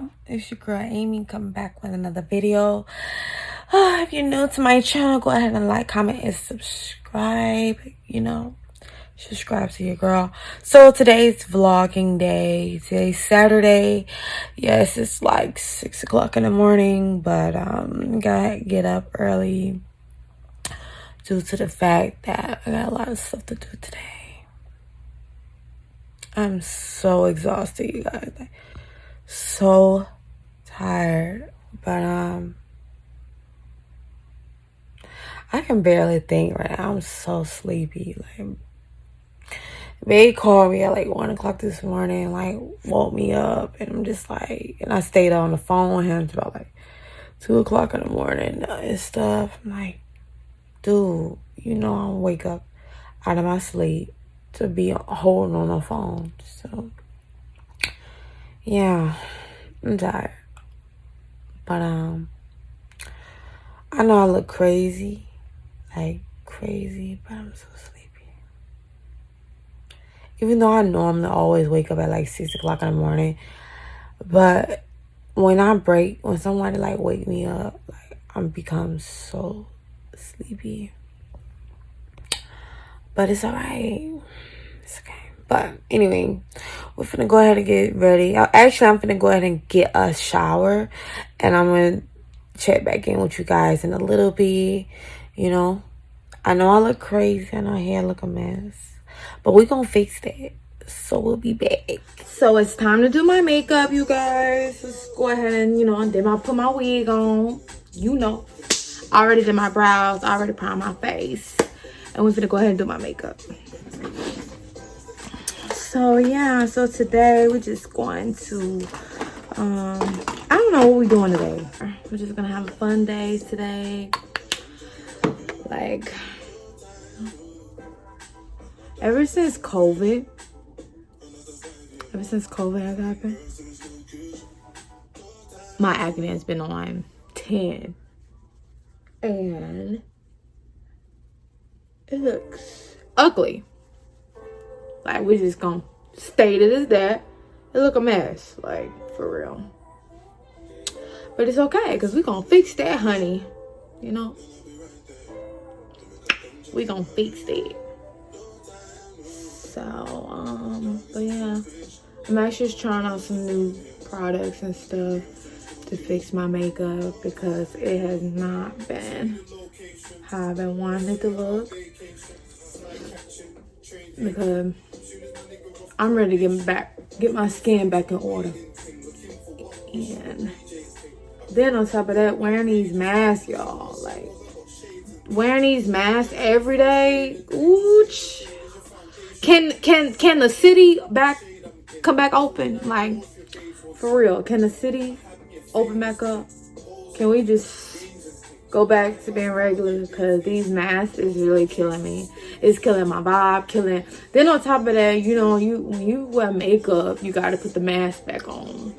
y'all? It's your girl Amy coming back with another video. If you're new to my channel, go ahead and like, comment, and subscribe. Subscribe to your girl. So today's vlogging day. Today's Saturday. Yes, it's like 6 o'clock in the morning, but gotta get up early due to the fact that I got a lot of stuff to do today. I'm so exhausted, you guys. Like, so tired, but I can barely think right now. I'm so sleepy. Like, they called me at like 1 o'clock this morning, like woke me up, and I'm just like, and I stayed on the phone with him until about like 2 o'clock in the morning and stuff. I'm like, dude, I'll wake up out of my sleep to be holding on the phone. So yeah, I'm tired. But I know I look crazy, but I'm so sleepy. Even though I normally always wake up at like 6 o'clock in the morning, but when somebody like wake me up, like I'm become so sleepy. But it's alright. It's okay. But anyway, we're finna go ahead and get ready. Actually, I'm finna go ahead and get a shower, and I'm gonna check back in with you guys in a little bit. I know I look crazy. I know my hair look a mess, but we're gonna fix that. So we'll be back. So it's time to do my makeup, you guys. Let's go ahead and then I'll put my wig on. I already did my brows. I already primed my face, and we're gonna go ahead and do my makeup. So yeah, so today we're just going to I don't know what we're doing today. We're just gonna have a fun day today. Like, ever since COVID has happened, my acne has been on 10, and it looks ugly. Like, we're just gonna state it as that. It look a mess, like, for real. But it's okay, because we're gonna fix that, honey. We gonna fix that. So, but yeah. I'm actually just trying out some new products and stuff to fix my makeup, because it has not been how I've been wanting it to look. Because I'm ready to get my skin back in order. And then on top of that, wearing these masks, y'all, like wearing these masks every day. Ooh, can the city come back open? Like, for real, can the city open back up? Can we just go back to being regular? Because these masks is really killing me. It's killing my vibe, Then on top of that, when you wear makeup, you got to put the mask back on.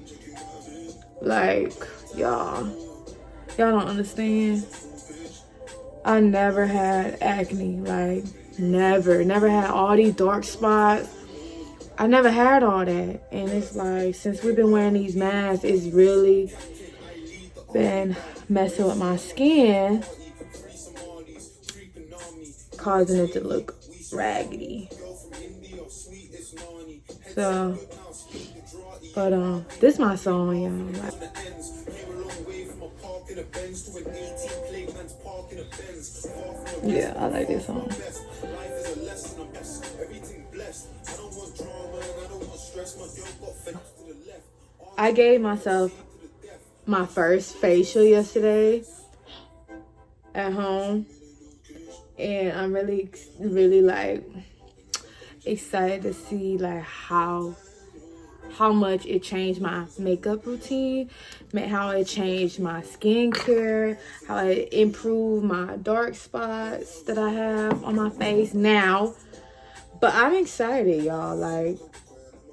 Like, y'all don't understand. I never had acne. Like, never had all these dark spots. I never had all that. And it's like, since we've been wearing these masks, it's really been messing with my skin, causing it to look raggedy. So, but this is my song, y'all. Yeah, I like this song. I gave myself my first facial yesterday at home, and I'm really like excited to see like how much it changed my makeup routine, how it changed my skincare, how it improved my dark spots that I have on my face now. But I'm excited, y'all. Like,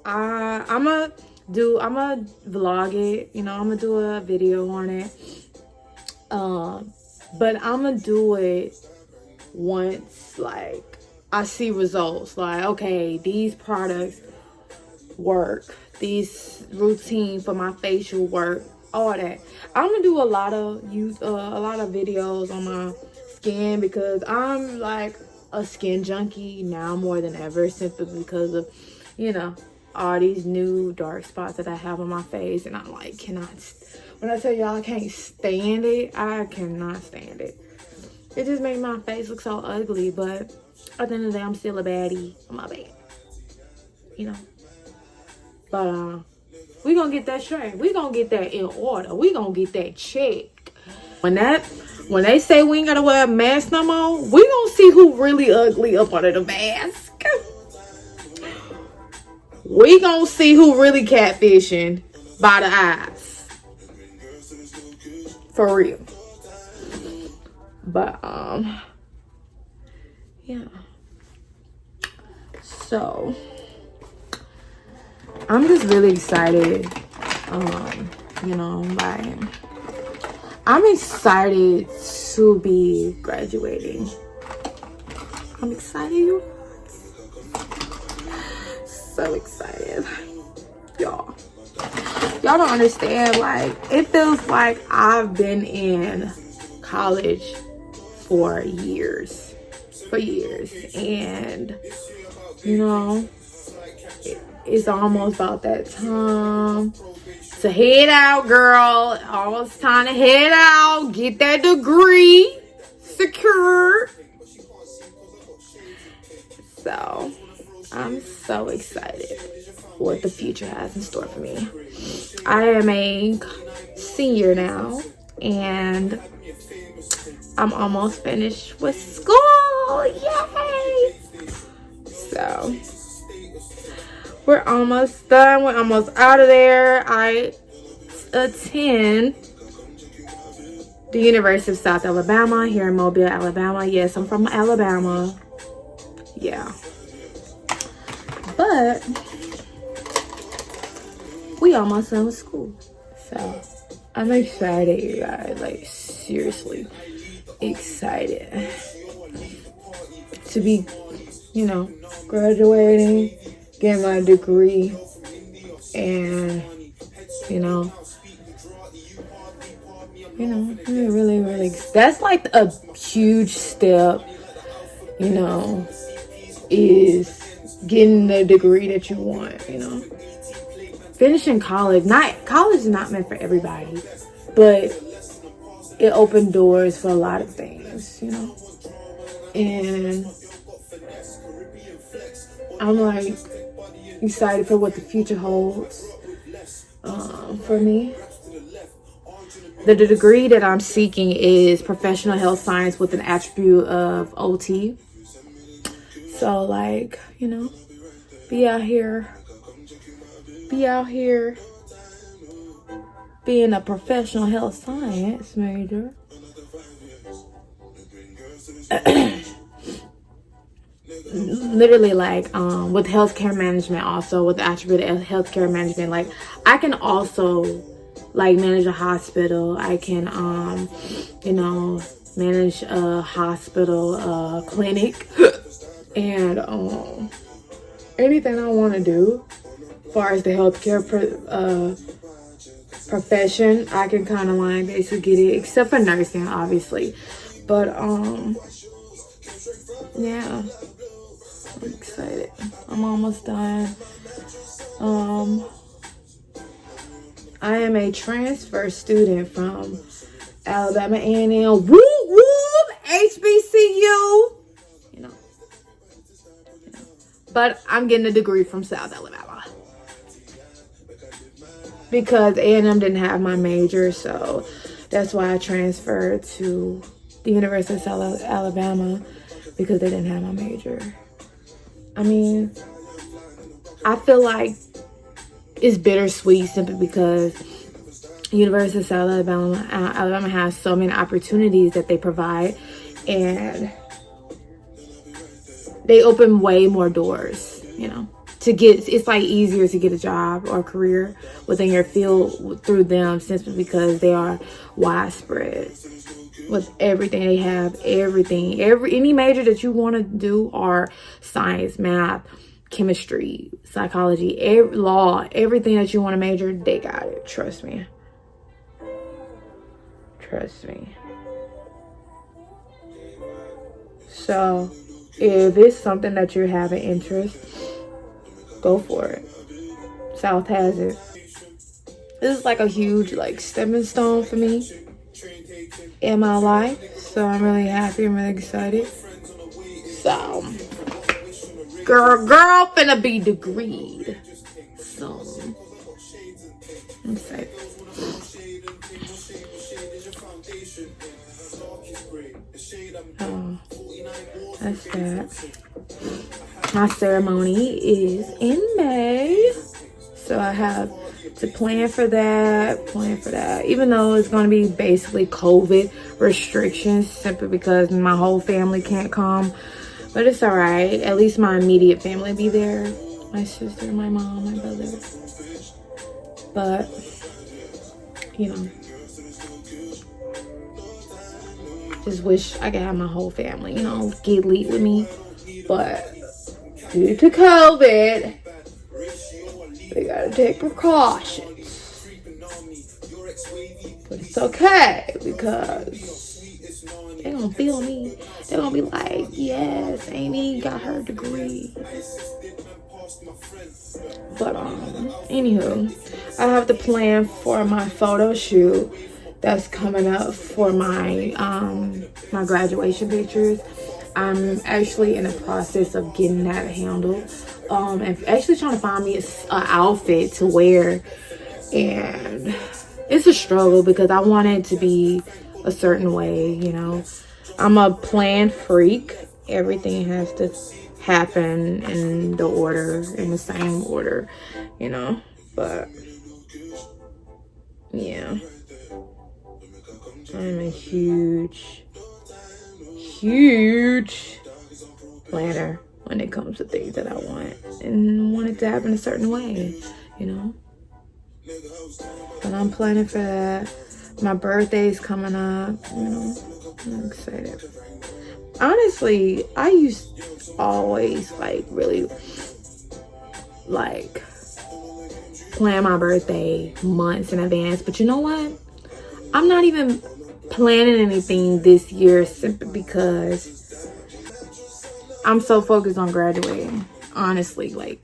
I'm gonna vlog it, I'm gonna do a video on it. But I'm gonna do it once, like, I see results. Like, okay, these products work. this routine for my facial work, all that. I'm gonna do a lot of videos on my skin because I'm like a skin junkie now more than ever, simply because of, you know, all these new dark spots that I have on my face. And I like when I tell y'all I can't stand it, I cannot stand it. It just made my face look so ugly. But at the end of the day, I'm still a baddie on my bed, you know. But we gonna get that straight. We gonna get that in order. We gonna get that checked. When they say we ain't gotta wear a mask no more, we gonna see who really ugly up under the mask. We gonna see who really catfishing by the eyes. For real. But yeah. So I'm just really excited. You know, like, I'm excited to be graduating. I'm excited, you guys. So excited. Y'all don't understand. Like, it feels like I've been in college for years. And, you know, it's almost about that time to head out, girl. Almost time to head out. Get that degree secured. So, I'm so excited what the future has in store for me. I am a senior now, and I'm almost finished with school. Yay! So, we're almost done. We're almost out of there. I attend the University of South Alabama here in Mobile, Alabama. Yes, I'm from Alabama. Yeah. But we almost done with school. So I'm excited, you guys. Like, seriously excited to be, you know, graduating, getting my degree, and really, that's like a huge step, you know, is getting the degree that you want, you know. Finishing college is not meant for everybody, but it opened doors for a lot of things, you know. And I'm like excited for what the future holds for me. The degree that I'm seeking is professional health science with an attribute of OT. So, like, you know, be out here being a professional health science major. Literally, like, with healthcare management, also with the attribute of healthcare management, like, I can also, like, manage a hospital. I can, you know, manage a hospital, clinic, and anything I want to do as far as the healthcare profession, I can kind of like basically get it, except for nursing, obviously. But yeah, I'm excited. I'm almost done. I am a transfer student from Alabama A&M. Whoop whoop, HBCU. You know. But I'm getting a degree from South Alabama because A&M didn't have my major, so that's why I transferred to the University of South Alabama, because they didn't have my major. I mean, I feel like it's bittersweet simply because University of South Alabama has so many opportunities that they provide, and they open way more doors, you know, to get, it's like easier to get a job or a career within your field through them, simply because they are widespread with everything. They have everything, any major that you want to do, are science, math, chemistry, psychology, law, everything that you want to major, they got it. Trust me. Trust me. So if it's something that you have an interest, go for it. South has it. This is like a huge like stepping stone for me in my life. So I'm really happy. I'm really excited. So girl finna be degreed. So I'm excited. Oh, that's that. My ceremony is in May. So I have to plan for that. Even though it's going to be basically COVID restrictions simply because my whole family can't come. But it's all right. At least my immediate family be there. My sister, my mom, my brother. But, you know, just wish I could have my whole family, you know, get lit with me. But due to COVID, we gotta take precautions. But it's okay because they gonna feel me. They're gonna be like, yes, Amy got her degree. But anywho, I have the plan for my photo shoot that's coming up for my my graduation pictures. I'm actually in the process of getting that handled. And actually trying to find me an outfit to wear, and it's a struggle because I want it to be a certain way, you know. I'm a plan freak. Everything has to happen in the same order, you know. But yeah, I'm a huge planner when it comes to things that I want and want it to happen a certain way, you know. But I'm planning for that. My birthday's coming up, you know. I'm excited. Honestly, I used to always like really like plan my birthday months in advance. But you know what? I'm not even planning anything this year simply because I'm so focused on graduating. Honestly, like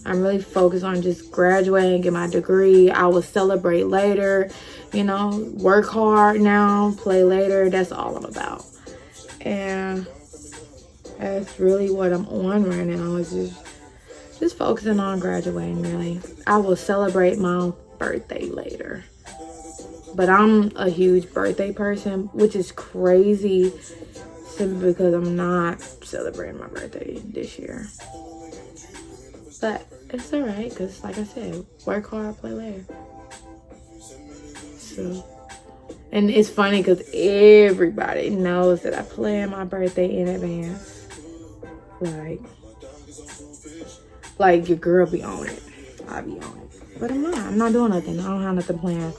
I'm really focused on just graduating, get my degree. I will celebrate later, you know, work hard now, play later. That's all I'm about. And that's really what I'm on right now, is just focusing on graduating, really. I will celebrate my birthday later. But I'm a huge birthday person, which is crazy simply because I'm not celebrating my birthday this year. But it's all right because, like I said, work hard, play later. So, and it's funny because everybody knows that I plan my birthday in advance. Like your girl be on it. I be on it. But I'm not. I'm not doing nothing. I don't have nothing planned.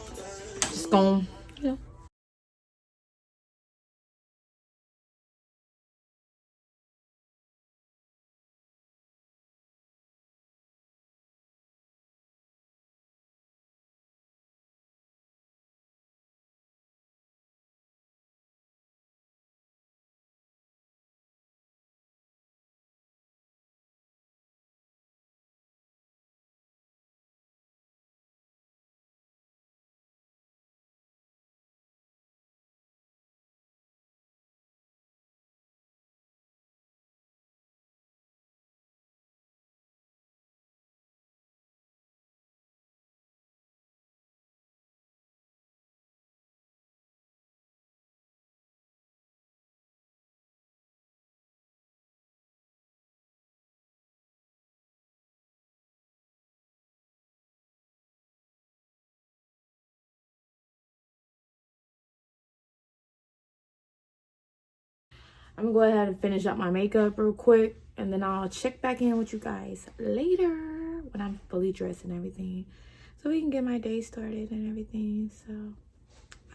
Just going, you know. I'm gonna go ahead and finish up my makeup real quick, and then I'll check back in with you guys later when I'm fully dressed and everything, so we can get my day started and everything. So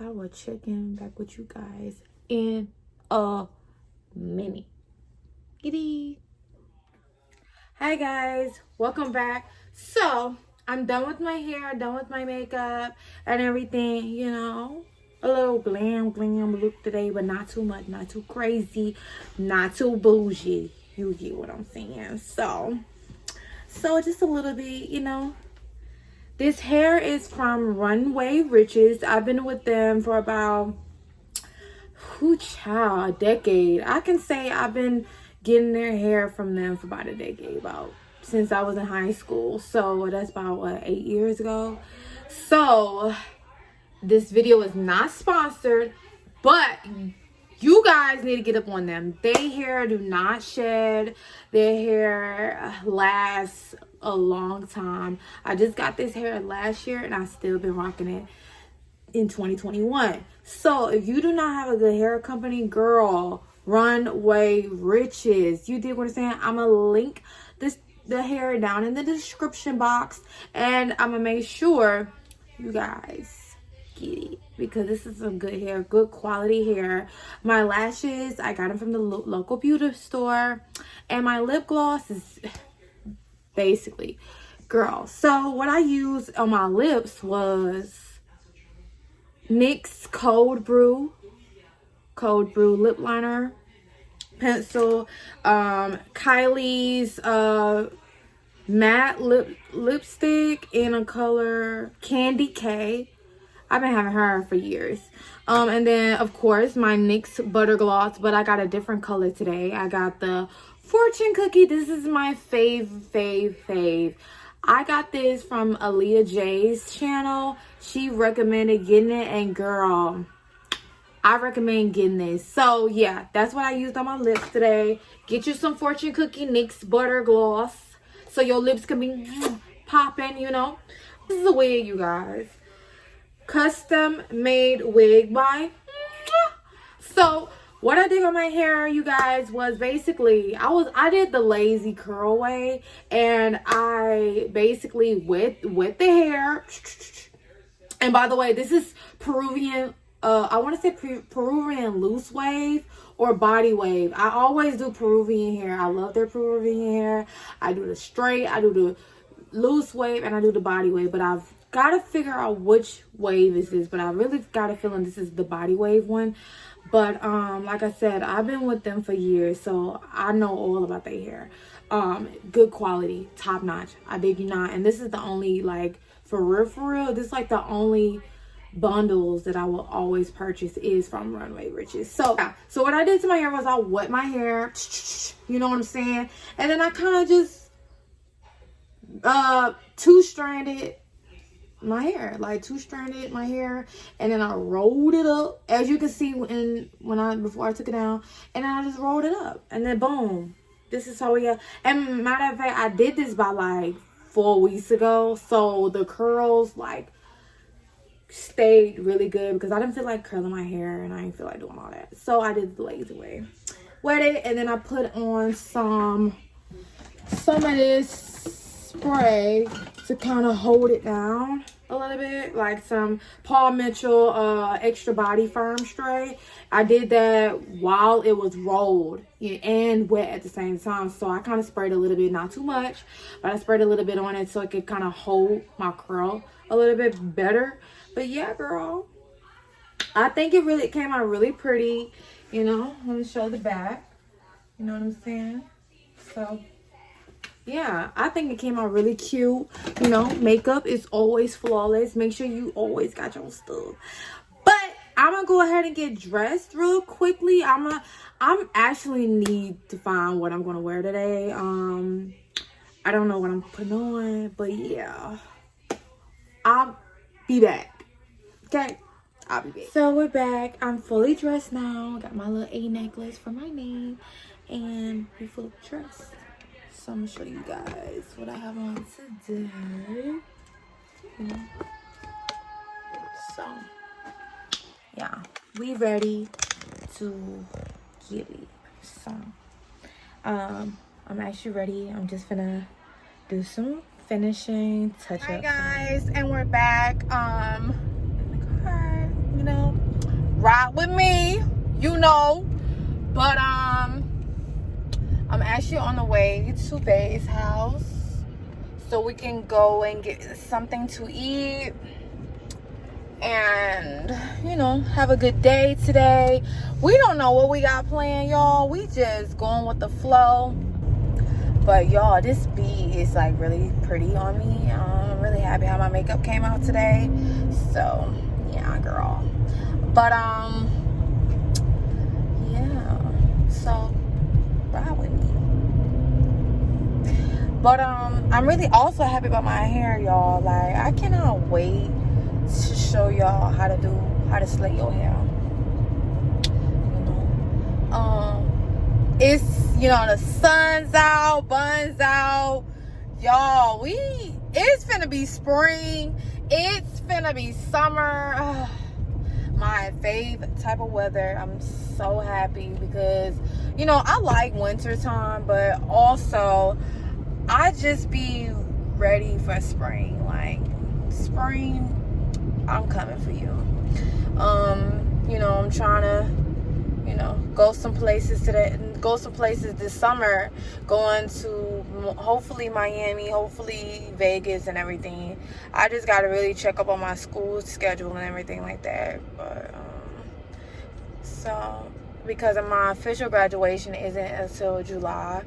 I will check in back with you guys in a minute. Giddy. Hi guys, welcome back. So I'm done with my hair, done with my makeup and everything, you know. A little glam look today, but not too much, not too crazy, not too bougie. You get what I'm saying. So just a little bit, you know. This hair is from Runway Riches. I've been with them for about a decade. I can say I've been getting their hair from them for about a decade, about since I was in high school. So that's about what, 8 years ago. So this video is not sponsored, but you guys need to get up on them. Their hair do not shed. Their hair lasts a long time. I just got this hair last year and I still been rocking it in 2021. So if you do not have a good hair company, girl, Runway Riches. You did what I'm saying? I'm gonna link the hair down in the description box, and I'm gonna make sure you guys get it because this is some good hair, good quality hair. My lashes, I got them from the local beauty store, and my lip gloss is basically, girl. So what I used on my lips was NYX Cold Brew lip liner pencil, Kylie's matte lipstick in a color Candy K. I've been having her for years. And then of course my NYX butter gloss, but I got a different color today. I got the Fortune Cookie. This is my fave. I got this from Aaliyah J's channel. She recommended getting it, and girl, I recommend getting this. So yeah, that's what I used on my lips today. Get you some Fortune Cookie NYX butter gloss so your lips can be popping, you know. This is a wig, you guys. Custom made wig by. So what I did on my hair, you guys, was basically I did the lazy curl way, and I basically wet the hair. And by the way, this is Peruvian. I want to say Peruvian loose wave or body wave. I always do Peruvian hair. I love their Peruvian hair. I do the straight, I do the loose wave, and I do the body wave. But I've got to figure out which wave this is. But I really got a feeling this is the body wave one. But like I said, I've been with them for years, so I know all about their hair. Good quality, top notch. I dig you not. And this is the only, like, for real, this is like the only bundles that I will always purchase is from Runway Riches. So yeah, so what I did to my hair was I wet my hair, you know what I'm saying, and then I kind of just two-stranded my hair, and then I rolled it up, as you can see before I took it down, and then I just rolled it up, and then boom, this is how we got. And matter of fact, I did this by like 4 weeks ago, so the curls like stayed really good because I didn't feel like curling my hair and I didn't feel like doing all that. So I did the lazy way. Wet it, and then I put on some of this spray to kind of hold it down a little bit, like some Paul Mitchell extra body firm spray. I did that while it was rolled and wet at the same time, so I kind of sprayed a little bit, not too much, but I sprayed a little bit on it so it could kind of hold my curl a little bit better. But yeah, girl, I think it really came out really pretty, you know. Let me show the back, you know what I'm saying. So yeah, I think it came out really cute. You know, makeup is always flawless. Make sure you always got your stuff. But I'm gonna go ahead and get dressed real quickly. I'm actually need to find what I'm gonna wear today. I don't know what I'm putting on, but yeah, I'll be back. Okay, I'll be back. So we're back. I'm fully dressed now. Got my little A necklace for my name, and we fully dressed. So I'm gonna show you guys what I have on today. So yeah, we ready to get it. So I'm actually ready. I'm just gonna do some finishing touch up. Hi guys, and we're back. In the car, you know, ride with me, you know. But I'm actually on the way to Bay's house so we can go and get something to eat and, you know, have a good day today. We don't know what we got planned, y'all. We just going with the flow. But y'all, this bead is like really pretty on me. I'm really happy how my makeup came out today. So yeah, girl. But yeah, so ride with me. But I'm really also happy about my hair, y'all. Like, I cannot wait to show y'all how to slay your hair. You know, it's, you know, the sun's out, buns out, y'all. It's finna be spring. It's finna be summer. My fave type of weather. I'm so happy because, you know, I like winter time, but also I just be ready for spring. Like, spring, I'm coming for you. You know, I'm trying to, you know, go some places this summer, going to hopefully Miami, hopefully Vegas and everything. I just got to really check up on my school schedule and everything like that. But so, because of my official graduation isn't until July,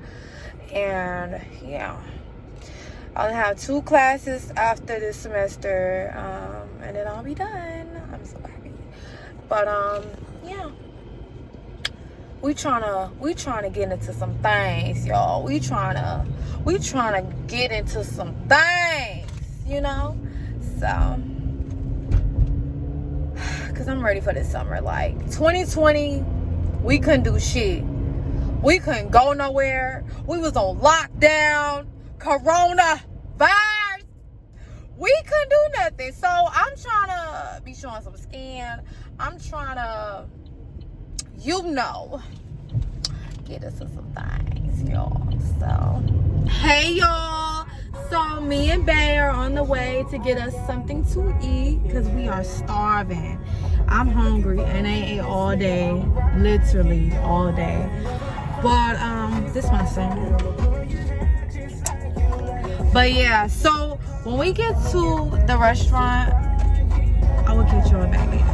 and yeah, I'll have 2 classes after this semester, and then I'll be done. I'm so happy. But yeah, we tryna get into some things, y'all. We tryna get into some things, you know. So, cause I'm ready for this summer. Like 2020, we couldn't do shit. We couldn't go nowhere. We was on lockdown, coronavirus. We couldn't do nothing. So I'm trying to be showing some skin. I'm trying to, you know, get us into some things, y'all. So, hey, y'all. So me and Bay are on the way to get us something to eat because we are starving. I'm hungry and I ate all day, literally all day. But this is my son. But yeah, so when we get to the restaurant, I will get y'all back later.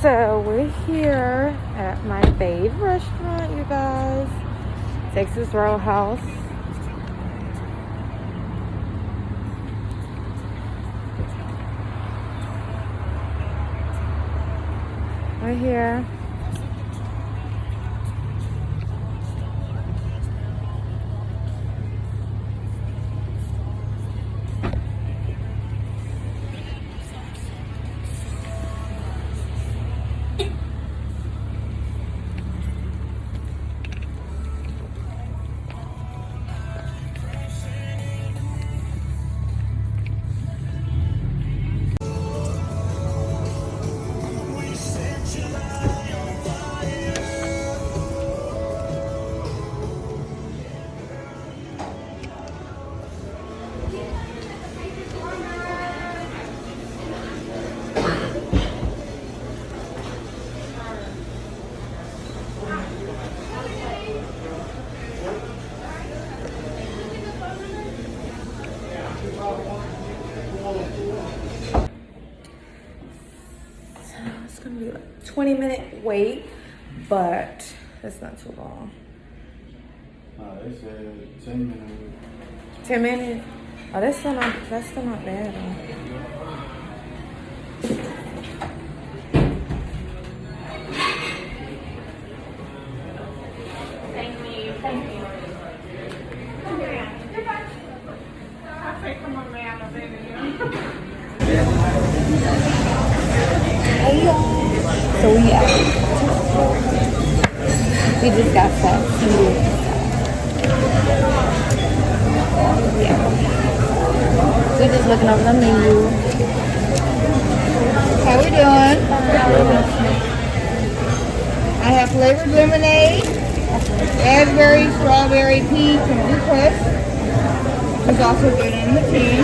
So we're here at my fave restaurant, you guys. Texas Roadhouse. We're here. be like 20-minute wait, but that's not too long. They said 10 minutes. 10 minutes? Oh, that's still not bad though. Thank you. Hey y'all. So we out. We just got that. Yeah. We're just looking over the menu. How we doing? I have flavored lemonade, raspberry, strawberry, peach, and citrus. There's also good in the tea.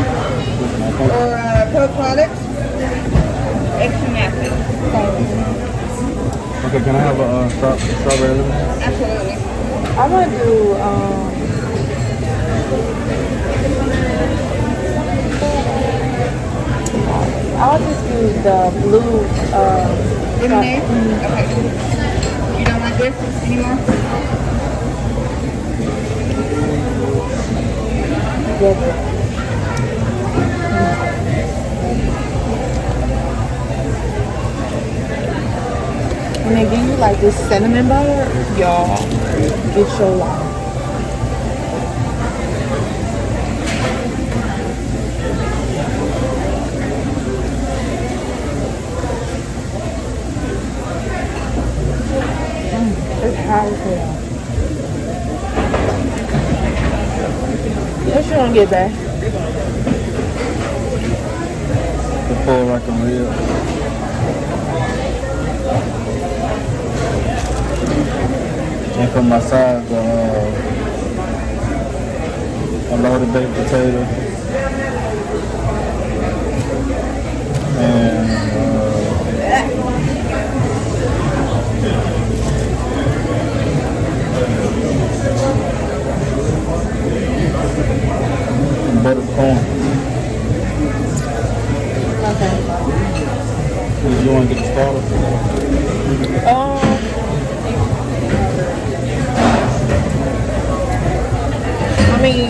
Or Coke products, extra napkin. Okay, can I have a strawberry lemonade? Absolutely. I'm gonna do I'll just do the blue Lemonade? Okay. You don't like this anymore? When they give you like this cinnamon butter, y'all, get your life. It's hot as hell. What you gonna get back? The full like a rib. And for my sides, a loaded baked potato. And buttered corn. Okay. Did you want to get the starter? I mean,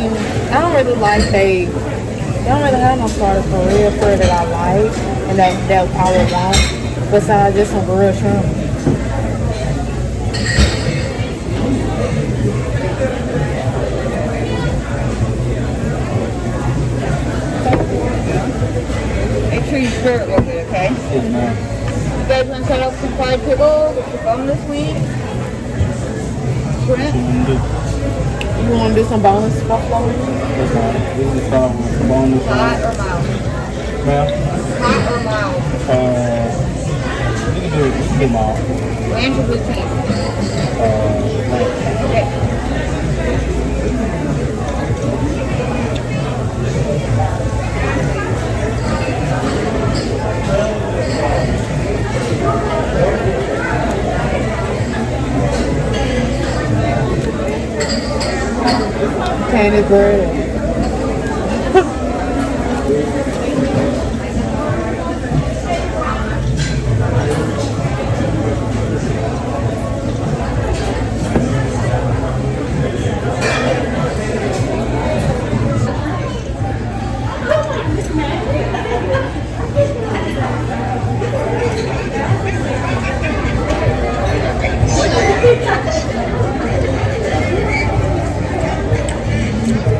I don't really like they don't really have no starters for real that I like and that I would want. Besides just some grilled shrimp. Make sure you stir it a little bit, okay? Yes, ma'am. You guys want to set up some fried pickles with your boneless wing? Shrimp? You want to do some boneless buffalo wings? That's fine. This is start with boneless. Hot or mild? Ma'am? Hot or mild? You can do mild. Ranch or blue cheese? Okay. Candy bread.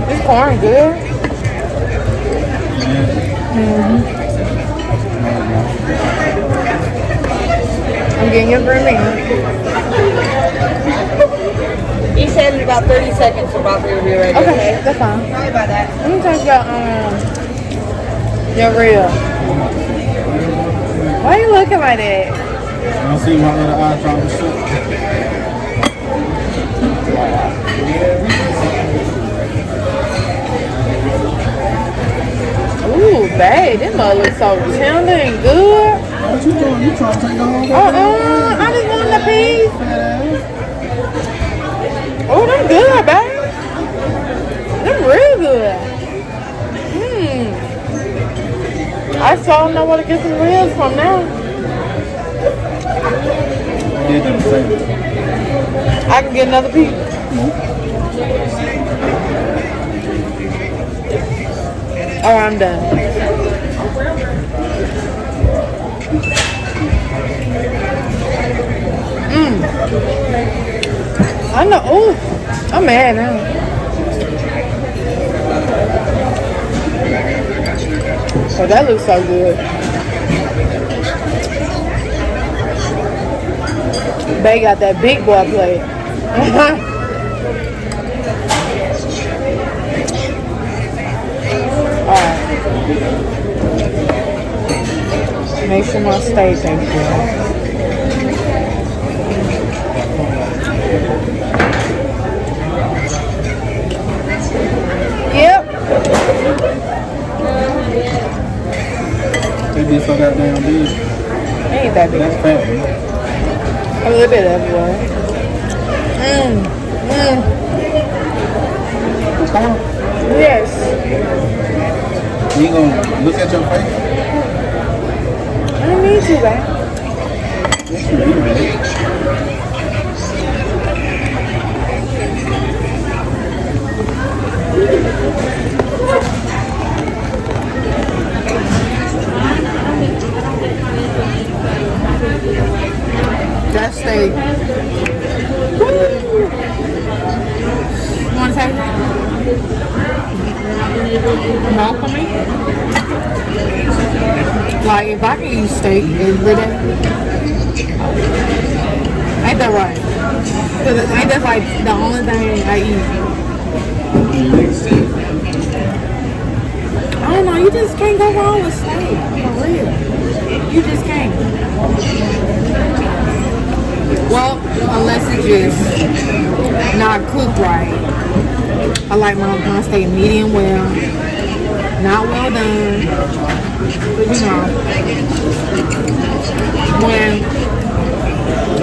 This corn good. I'm getting your Grwm. He said in about 30 seconds the broccoli will be ready. Okay, that's fine. Sorry about that. Let me talk about your rib. Why are you looking like that? You don't see my little eye trying to shoot? Ooh, babe, this mother looks so tender and good. What you doing? You trying to take the whole thing? I just want the piece. Oh, them good, babe. Them real good. I sure know where to get some ribs from now. Did them the same. I can get another piece. Oh, I'm done. I know. Oh, I'm mad now. Oh, that looks so good. They got that big boy plate. Alright. Make sure my steak ain't good. Yep. They be so goddamn big. Ain't that big. That's fat, man. A little bit everywhere. Yes. You ain't gonna look at your face? I don't need to, man. Yes, you do, man. That steak. Woo! You want to take it? No for me? Like, if I can eat steak every day, ain't that right? Cause ain't that like the only thing I eat? I don't know, you just can't go wrong with steak, for real. You just can't. Well, unless it's just not cooked right. I like my steak medium well, not well done. But you know,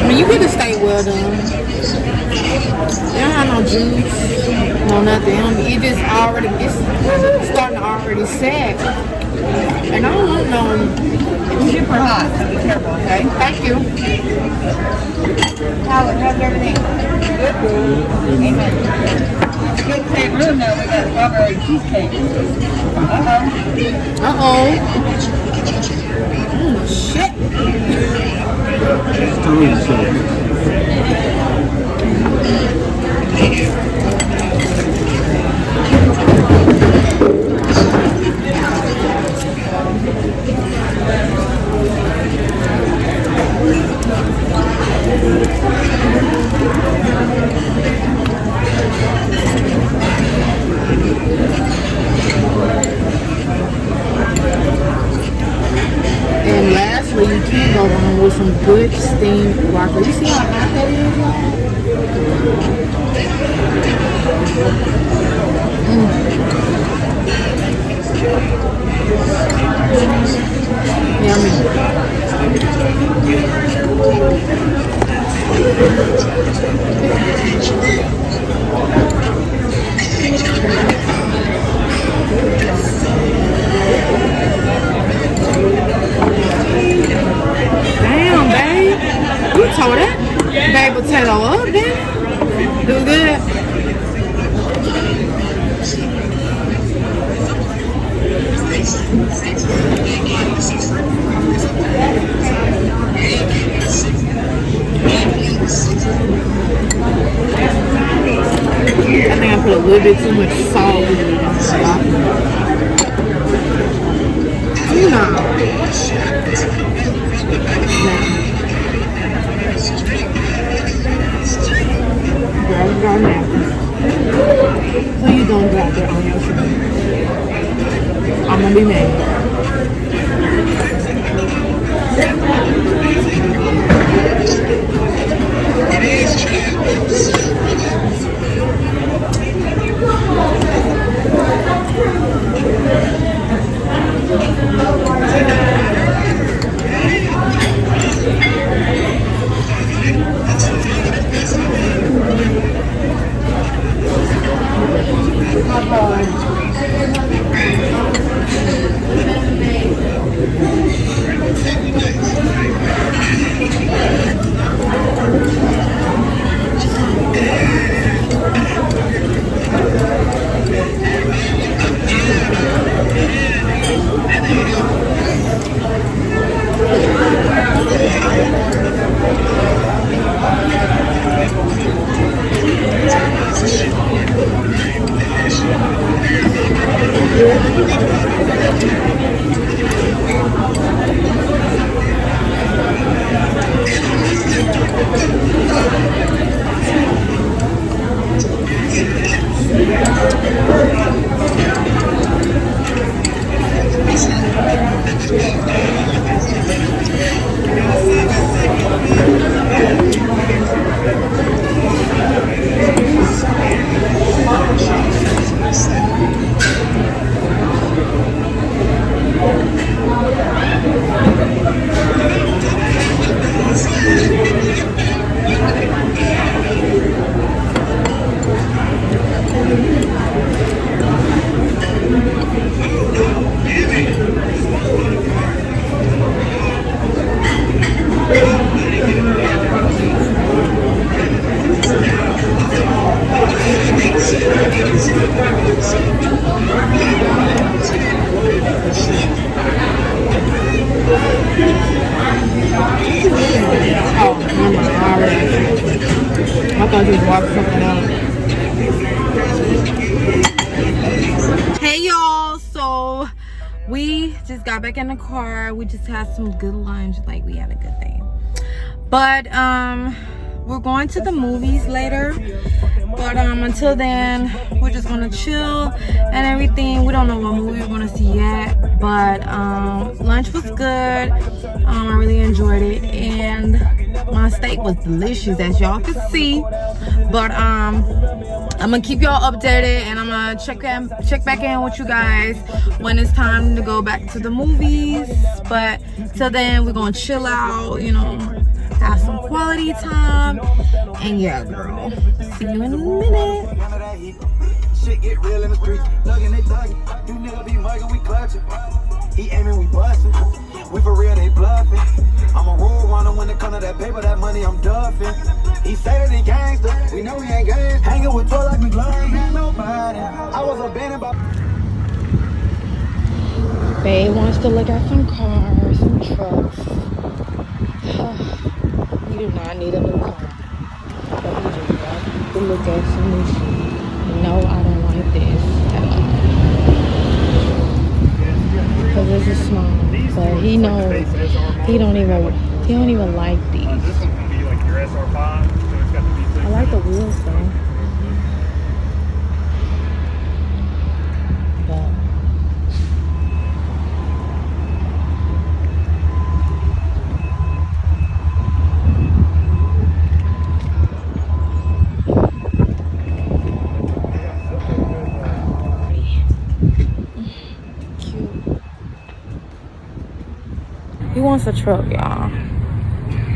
when you get the steak well done, you don't have no juice, no nothing. It just already, it's starting to already set. And I don't want no. It's super hot, so be careful, okay? Thank you. How's everything? Good. Amen. Good to say room though, we got strawberry cheesecake. Uh-oh. Shit. It's totally shit. And lastly, you can go wrong with some good steamed broccoli. You see how hot that is, y'all? Yummy. Damn, babe. You tore that baked potato up, then. Do good. I think I put a little bit too much salt in it. No. Girl, go now. Please don't drop that on your shirt. I'm gonna be mad. I thought you was walking something else. Hey y'all, so we just got back in the car. We just had some good lunch, like we had a good day. But we're going to the movies later. But until then, we're just gonna chill and everything. We don't know what movie we're gonna see yet. But lunch was good. I really enjoyed it, and my steak was delicious, as y'all can see. But I'm gonna keep y'all updated, and I'm gonna check back in with you guys when it's time to go back to the movies. But till then, we're gonna chill out, you know, have some quality time, and yeah, girl, see you in a minute. Shit get real in the streets, thuggin' they thuggin'. You nigga be muggin', we clutchin'. He aimin', we bustin'. We for real, they bluffin'. I'm a roll runner when it come to that paper, that money I'm duffin'. He say that he gangsta, we know he ain't gang. Hangin' with 12 like McLaren, ain't nobody. I was a band about. Babe wants to look at some cars, some trucks. You do not need a new car. But you just got to look at some new shit. No, I don't like this at all. Because this is small. But he knows he don't even like these. This one's gonna be like your SR5, so it's got the V6. I like the wheels though. But he wants a truck, y'all.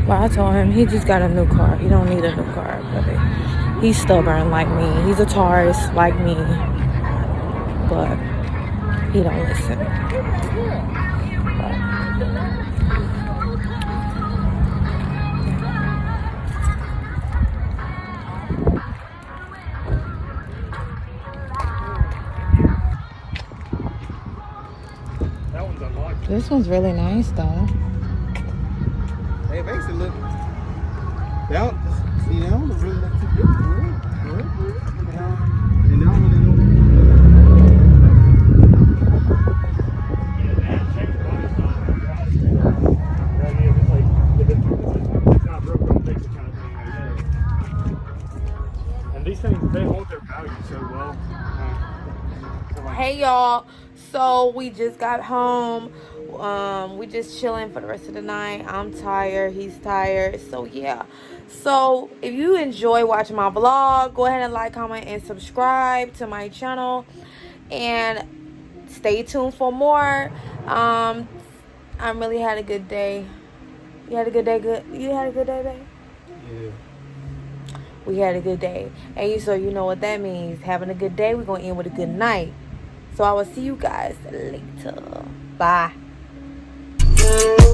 But I told him he just got a new car. He don't need a new car, but he's stubborn like me. He's a Taurus like me, but he don't listen. That one's unlocked. This one's really nice though. It makes it look. That, see, that one really look too good. And that one, And these things, they hold their value so well. Hey y'all, so we just got home. We just chilling for the rest of the night. I'm tired, he's tired, so yeah. So if you enjoy watching my vlog, go ahead and like, comment, and subscribe to my channel, and stay tuned for more. I really had a good day. You had a good day? You had a good day, babe? yeah. We had a good day, and so you know what that means. Having a good day, we're gonna end with a good night. So I will see you guys later. Bye.